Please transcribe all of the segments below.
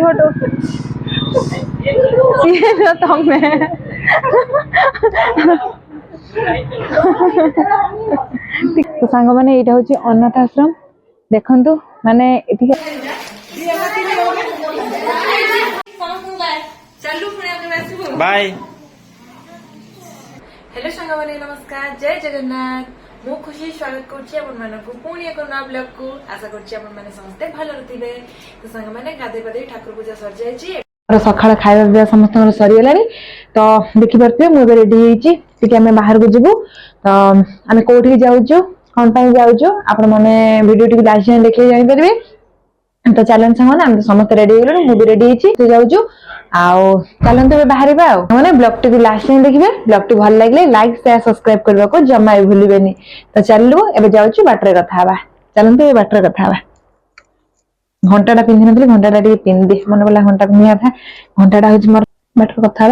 Photo तमें तो सांग मैंने यहाँ हूँ अनाथ आश्रम देखु माने बाय। हेलो सांग मैंने नमस्कार जय जगन्नाथ मु खुशी स्वागत करुँच पुणी एक नया ब्लॉग को आशा करें समस्ते भल थे। तो सांग मैंने गाधे पाधे ठाकुर पूजा सर जाए सकाळ खाଇବା पिଇବା ସମସ୍ତଙ୍କର ସରିଗଲାଣି ତ ଦେଖିପାରୁଥିବେ ମୁଁ ଏବେ ରେଡି ହେଇଛି ଟିକେ ଆମେ ବାହାରକୁ ଯିବୁ ତ ଆମେ କୋଉଠିକି ଯାଉଛୁ କଣ ପାଇଁ ଯାଉଛୁ ଆପଣ ମାନେ ଭିଡିଓ ଟିକେ ଲାଷ୍ଟ ଯାଏଁ ଦେଖିକି ଜାଣିପାରିବେ। ତ ଚାଲନ୍ତୁ ସାଙ୍ଗମାନେ ଆମେ ସମସ୍ତେ ରେଡି ହେଇଗଲୁଣି ମୁଁ ବି ରେଡି ହେଇଛି ତ ଯାଉଛୁ ଆଉ ଚାଲନ୍ତୁ ଏବେ ବାହାରିବା ଆଉ ମାନେ ବ୍ଲଗ ଟିକୁ ଲାଷ୍ଟ ଯାଏଁ ଦେଖିବେ ବ୍ଲଗ ଟି ଭଲ ଲାଗିଲେ ଲାଇକ୍ ସେୟାର ସବସ୍କ୍ରାଇବ କରିବାକୁ ଜମା ବି ଭୁଲିବେନି। ତ ଚାଲୁ ଏବେ ଯାଉଛୁ बाटर କଥା हवा ଚାଲନ୍ତୁ ଏବେ बाटर କଥା हवा। घंटा पिंधि नी घंटा पिंधि मन पड़ा घंटा पिंधा था घंटा हूँ मोर बाटर कथा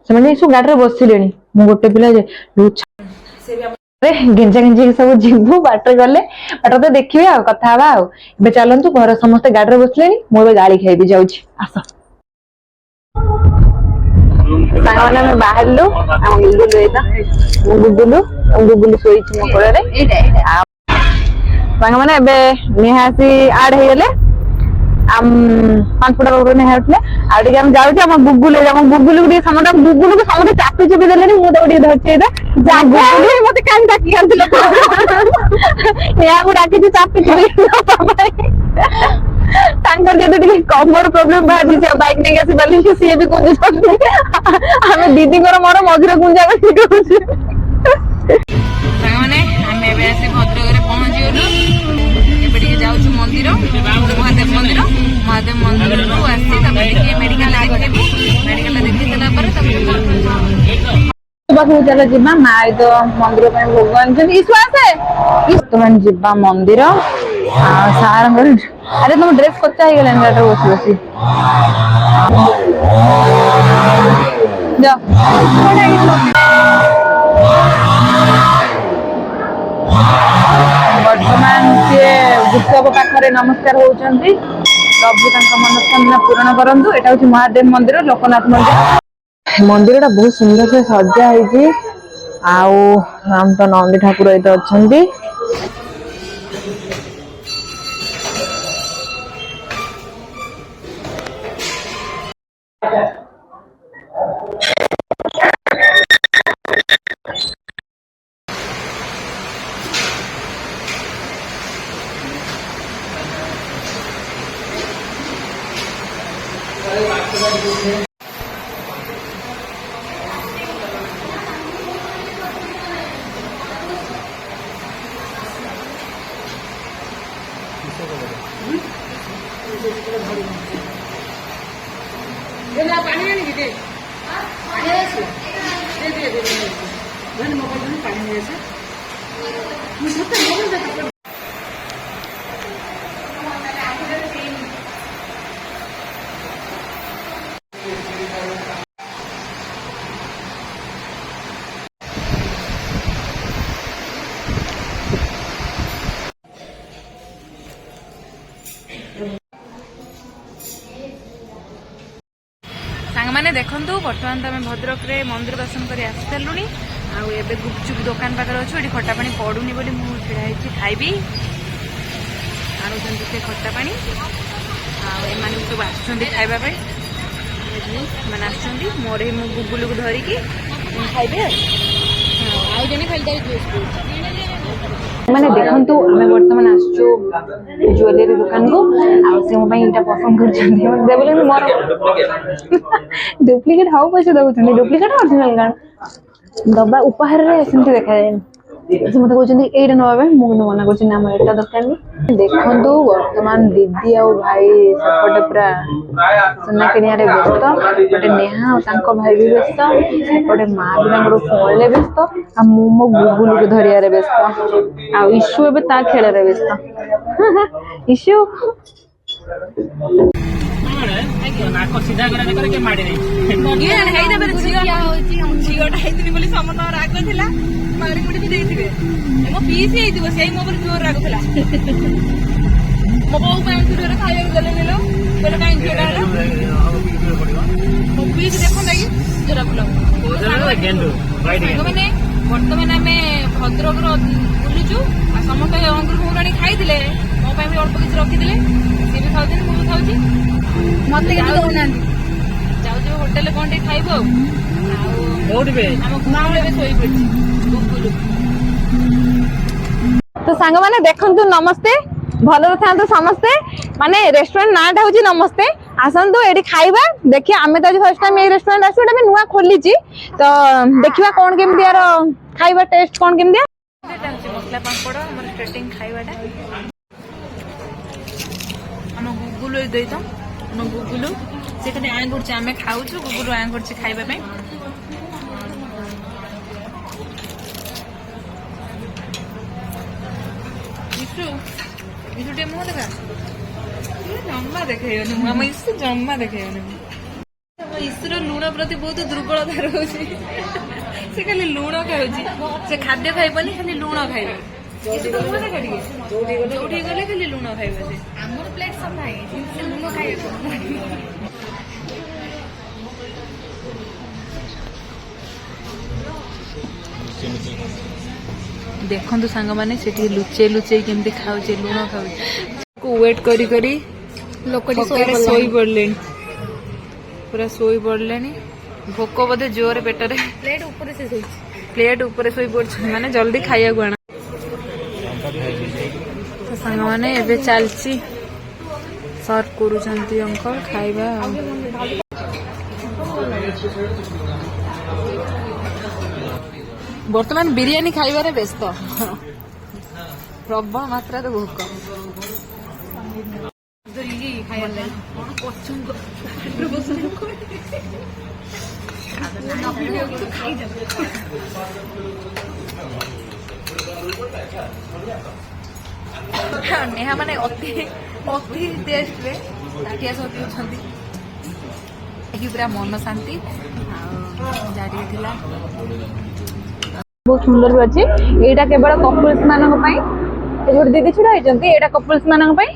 सब गाड़ी में बसिले मु गोटे पिला गेंजा गेंजी सब जीवु बाटर गले बाटर तो देखिए कथा चलतु घर समस्त गाड़ी में बसले मुझे गाड़ी खाई जाऊँ आस मैंने बाहरलु गुगुलु गुगुलु शोई मो कोल मैंने निहासी आड हो गले पांचपटा रोड ने हेल्पले आगे हम जाऊ गुगुल गुगुल गुगुल को समझ चापी चुपी देले मुझे धरचे मत कहीं डाकी को डाकी चापी चुपी कमर प्रोब्लेम बाहर बैक नहीं आसी पारे सी भी गुंज आम दीदी मोर मझे गुंजा भद्रक पहुंची गलु जाऊँ मंदिर महादेव मंदिर महादेव मंदिर को आसी मेडिकल मेडिकल देखी चलो जीवा माँ तो मंदिर भोग बर्तमान जीवा मंदिर सार अरे तुम ड्रेस कच्चा हो गला गाड़ी बस बसी वर्तमान सी उत्सव पाखे नमस्कार होती प्रभु मनोकामना पूरण करूँ। यहाँ हूँ महादेव मंदिर लोकनाथ मंदिर मंदिर बहुत सुंदर से सजा है आम तो नंदी ठाकुर ये अच्छा मैंने देखु बर्तमान तो आम भद्रक रे मंदिर दर्शन कर आसलु आबे गुपचुप दुकान पाखे अच्छे ये खटा पानी पड़ूनी बोली मुझे खाइबी आणुंट से खटा पानी आने सब आसवाई मैंने मोर मु गुगुल को धरिकी खाइबे मैंने देखु आम बर्तमान आसचु ज्वेलरी दुकान को आटा पसंद कर मोर डुप्लिकेट हाउ पैसे दौरान डुप्लिकेट ओरिजिनल गान दबा उपहार देखा जाए मत कहते ये नापे मुझे मना कर दरकार नहीं देखु वर्तमान दीदी आ भाई सेपटे पूरा सुना किणिया व्यस्त गोटे नेहा भाई भी व्यस्त सेपटे माँ भी फोन व्यस्त आ मो गुगुल को धरिया व्यस्त आ इशू ए खेल व्यस्त इशू राग बोले काई झियोटा बीच देखो नहीं जरा बोलो मैंने बर्तमान आम भद्रक बुलुचु समस्त अंकुर फुराणी खाई मो भी अल्प किसी रखीदे सी भी खाऊ मुझे खाऊँ मत जाऊँ होटेल कौन टे खाइब आम शोई पड़ी गुगुलु तो सांग माने देखंतु नमस्ते भलो थांतु समस्ते माने रेस्टोरेंट नाटा होची नमस्ते आसंतु एडी खाइबा देखिए आमे तो आज फर्स्ट टाइम ए रेस्टोरेंट आसु एटा भी नुआ खोली छी तो देखिबा कोन केम दियार खाइबा टेस्ट कोन केम दिया मसला पापड़ हमर स्टार्टिंग खाइबाटा हम गुगुलु दे तो हम गुगुलु से कने आंगुर चे आमे खाऊ छु गुगुलु आंगुर चे खाइबा पे इसे मुँह देखा जम्मा देखे आम इसे जम्मा देखे ईश्वर लुण प्रति बहुत दुर्बलता रोचे से खाली लुण खाऊ से खाद्य खाइबनी खाली लुण खाइबे जोठी गले खाली लुण खाइबे से आमर प्लेट सफा है से लुण खाइबे देखु सांग मैंने लुचे लुचे केमती खाऊे लुण खाऊ वेट करी करी लोक शोई पड़े पूरा शोई पड़े भोक बोधे जोर पेटर प्लेट ऊपर शोई पड़ माने जल्दी खाया आना सांग मैंने एबे चलची सर्व करुँच अंकल खाइबा बर्तमान बिरियानी खाइबारे व्यस्त प्रबल मात्रा भोक नेहा माने अति अति टेस्ट रे ताटिया सब पिउछंती पूरा मन शांति जारी थिला बहुत सुंदर भी अच्छी एटा केवल कपल्स मानक पई ए जोड़ दीदी छुड़ा होइचंती एटा कपल्स मानक पई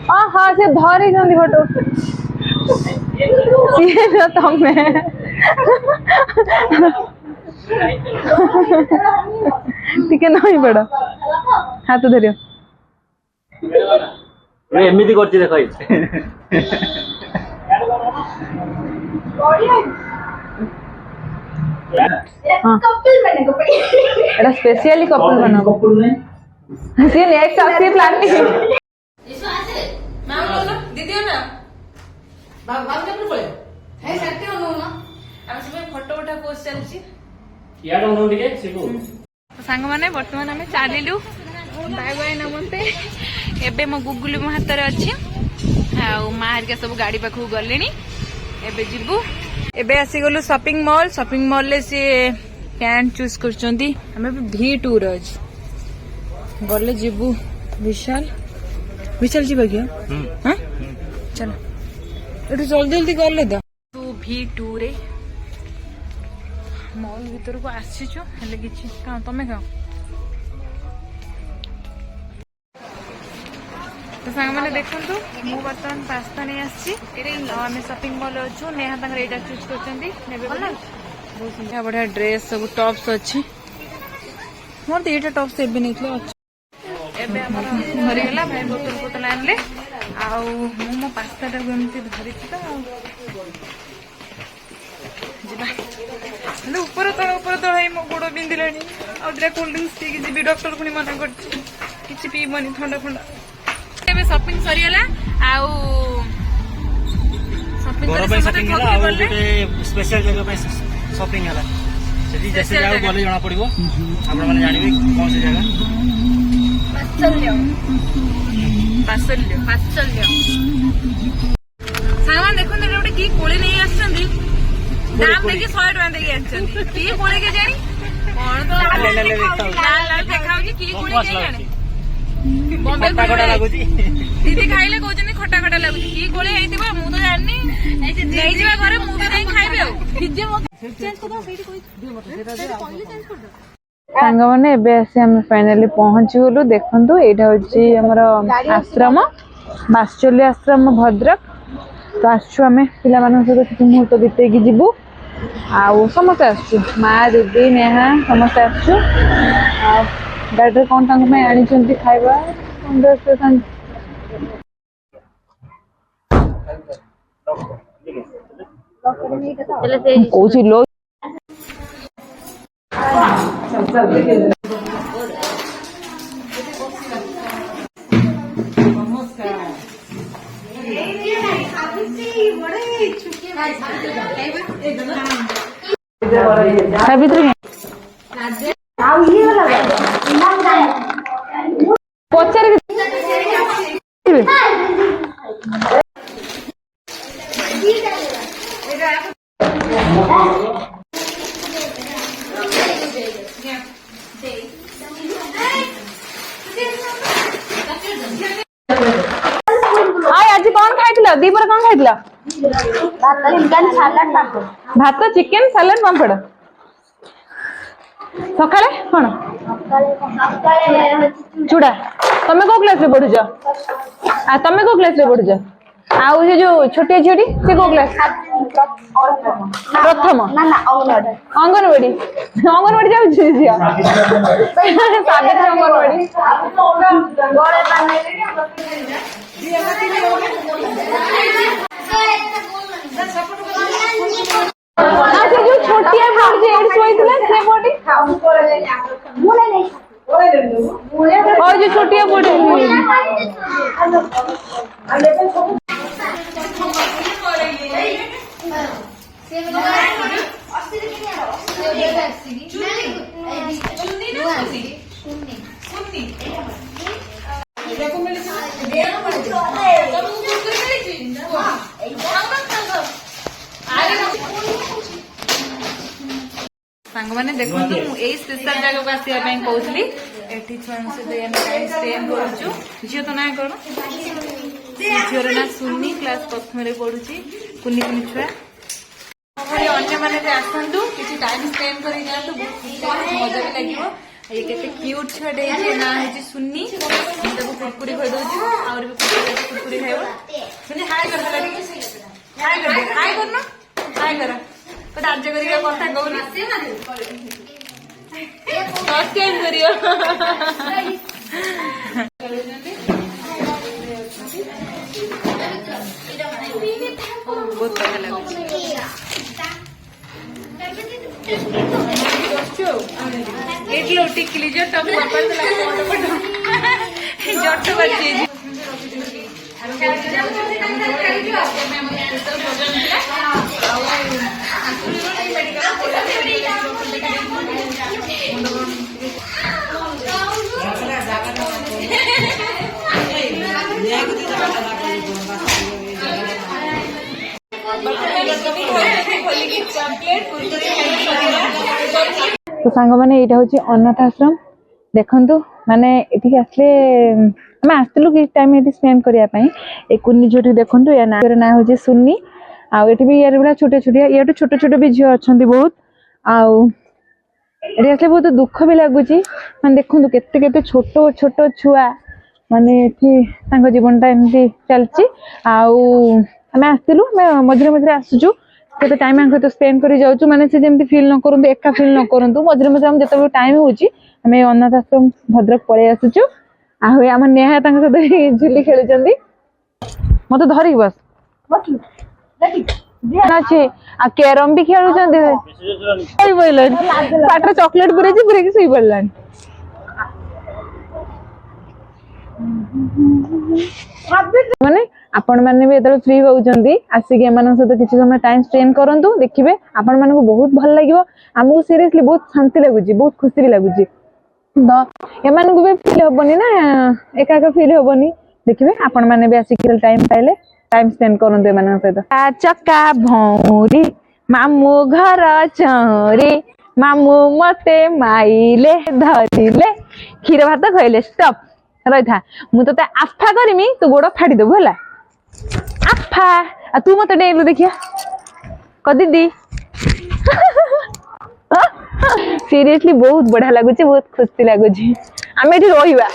हाँ से धरी जंदी फोटो सीए जो तमे ठीक है नहीं बड़ा हाथ धरियो एमती कर देख स्पेशली कपल बना सी नेक्स्ट आसी प्लानिंग दीदी ना फोटो उठा पोस्ट चलची सांग मैंने बर्तमान आम चलू बाय बाय नमस्ते एबे मो गुगुलु मो हाथ में अच्छी माँ हरिका सब गाड़ी पाखु गले एबे जीवु एबे आसी गलु शॉपिंग मॉल ले सी पैंट चूज करछंती हमें भी टूर अछि गले जीवु विशाल जीवा क्या हां चलो एटू जल्दी गले द तू भी टूर मॉल भीतर को आसीचु हेले किछि का तमे का तो सांग मैंने देखु मु बर्तमान पास्ता नहीं आसी आम शॉपिंग मॉल अच्छु नेहा यहाँ चूज कर बढ़िया ड्रेस सब टॉप्स अच्छी मोर दीटा टॉप्स एबे नहीं धरीगला भाई बोतल आनले मो पास्ता टाक एमती धरी तो ऊपर तल मो गोड़ बिंदिला आधा cold drinks P G doctor पुणी मना कर पीबनी ठंडा फंडा शॉपिंग सरीगला स्पेशल जगह शॉपिंग है जैसे जगह गले जना पड़ो आप जानवे कौन सी जगह सामान देखो गोटे कि कोली नहीं आसम देखिए 100 टका देखिए कि कोली के जानी कौन तो लाल देखा कि कोली के जानी बॉम्बे दीदी खाइले कहते खटा खटा लगुच कि गोली मु तो जानी नहीं घर मुझे खाइबे सांग मैंने एबे फाइनाली पहुंची गलु देखंतु एटा होची हमर आश्रम बासचल्य आश्रम भद्रक तो आसछु आमे पिला मानन सहित किछि मुहूर्त बिते कि जिबु आउ समस्त आसछु माँ दीदी नेहा समस्त आसछु आ गाड़ी कौन तांग में आनी चंती खाइबा स्टेशन कोची लो पचार आज कौन खाइथिला दीपर कौन खाइथिला भात चिकेन सालाड पापड़ सकाळे कोन चूड़ा तमे को क्लास रे पढुछ आ तमे को क्लास रे पढुछ आउ जे जो छोटी झियोटी से को क्लास प्रथम ना ना अंगनवाड़ी अंगनवाड़ी जाउ छी जिया साबित अंगनवाड़ी गोळे पाने अच्छा जो छोटिया बोर्ड जे एड सोइतले से बोडी और जो छोटिया बोर्ड सांग मैंने देखो यही स्पेशल जगह को आसवा कहूली एठी छुआ सहित टाइम स्पेंड करूँ झील तो ना कौन झीर ना सुनी क्लास प्रथम पढ़ुची कुनी कुनी छुआ अन्य मैंने आसतु किसी टाइम स्पेंड कर मजा भी लगे ये केते क्यूट छुआटे ना है सुन्नी कुरकुरी खई दौर आउर भी कुरकुरी खाइब सुनी हाय कर हाय कर हाय कर हाय कर राज्य करिया कथा कहूनी सब्सक्राइब करियो बहुत बढ़िया लाଗୁଛି एटलो टिकली जो टप पर लगा फोटो जट बच्चे तो सांग मैंने यहाँ हूँ अनाथ आश्रम देखु माने ये आसले आम आसलु कि टाइम ये स्पेंड करने कुनी झील देखु या ना हूँ सुन्नी आउ भी यार भाई छोटे छोटे या छोट छोट भी झील अच्छा बहुत आउ ये आसले बहुत दुख भी लगुच मैं देखु केते छोट छोट छुआ माने जीवनटा एमती चलती आम आसलु मझे मझे आसुचु केते टाइम आंख तो स्पेंड कर जाऊँ माने से जमी फिल न करूँ एका फिल न करूँ मझे मझे आम जो टाइम होची आम अनाथ आश्रम भद्रक पलि आसुचु आम नेहा सहित झुली खेलुंट मत धरिक बस अच्छे आ कैरम भी खेलुंट पाटर चॉकलेट पूरे सही पड़ा माने आपण मैंने भी एत फ्री होती आसिक एम सहित किसी समय टाइम स्पेंड करूँ देखिए आपण मानक बहुत भल लगे आमको सीरियसली बहुत शांति लगुच बहुत खुशी भी लगुच तो एम भी फिल हेनी ना एका एका फिल हेनी देखिए आपण मैंने भी आसिक टाइम पाइले टाइम स्पेंड करूँ एम सहित चक्का भौरी मामू घर चौरी मामू मते माइले धरिले क्षीर भात खइले स्टॉप रही था मुझे तो आफा करमी तू गोड़ फाड़ी देबू है आफा तू मत डेलु देखिया क दीदी सीरियसली बहुत बढ़िया लगुच बहुत खुशी लगुच आम ये रहा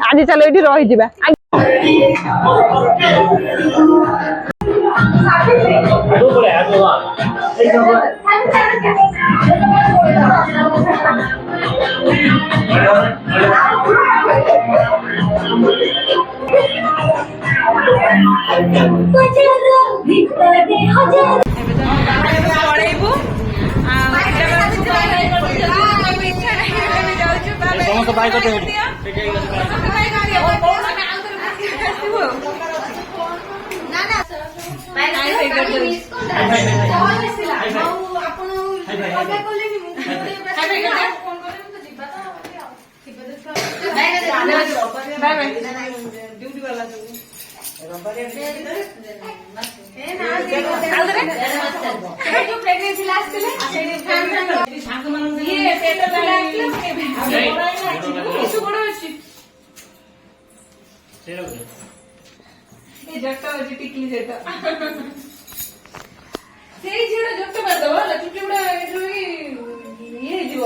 आज चलो ये रही ସମସ୍ତ ବାଇ କରିତେ टिकली जेटा ସେଇ ଝିଅଟା ଜୋଟ ମାରିଦବ ହେଲା ଚୁଟି ଗୁଡା ଇଏ ହେଇଯିବ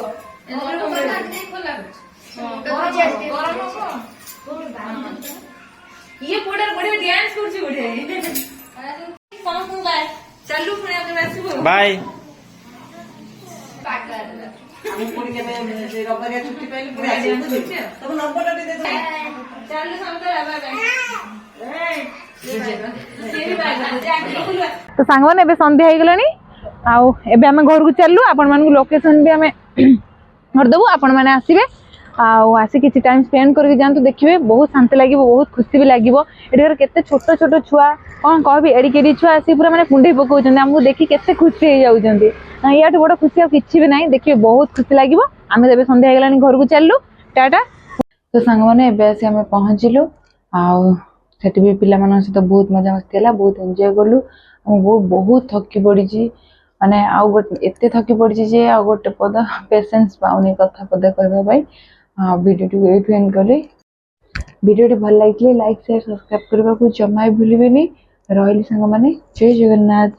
ଇଏ ପୁଅଟା ବଢିଆ ଡ୍ୟାନ୍ସ କରୁଛି ବଢିଆ ସମସ୍ତଙ୍କୁ ବାଏ ଚାଲୁ ପୁଣି ଆମେ ଆସିବୁ ବାଏ ଆମେ ପୁଣି କେବେ ରବିବାରିଆ ଛୁଟି ପାଇଲେ ପୁଣି ଆସିବୁ ତମ ନମ୍ବରଟା ଟିକେ ଦେବ ଚାଲୁ ସମସ୍ତେ ବାଏ ବାଏ तो सांग मैंने संध्या हो गलानी आबे आम घर को चलू आपण मान लोकेशन भी आम करदेबू आपण मैंने आसवे आसी किसी टाइम स्पेंड करके जातु देखिए बहुत शांति लगे बहुत खुशी भी लगे ये केते छोट छोट छुआ कौन कहबी एड़ी केड़ी छुआ आसी पूरा मैंने कुंडे पकाउछ आमको देखी केते खुशी हो जाउछंती या बड़ खुशी आ किछि भी नहीं देखिए बहुत खुशी लगे आम तबे संध्या हो गलानी घर को चलू टाटा तो सांग मैंने एबे आसी आम पहुँचलु सेठी भी पिला मन सहित बहुत मजा मस्ती है बहुत एंजॉय कलु बहुत थकी पड़ी माने आउ गोटे एते थकी पड़ी जे आ गोटे पद पेशेंस पाउनी कथा पद कहवाई वीडियो एंड कली वीडियो भल लगे लाइक शेयर सब्सक्राइब करने को जमा भूलें रही सांग मैंने जय जगन्नाथ।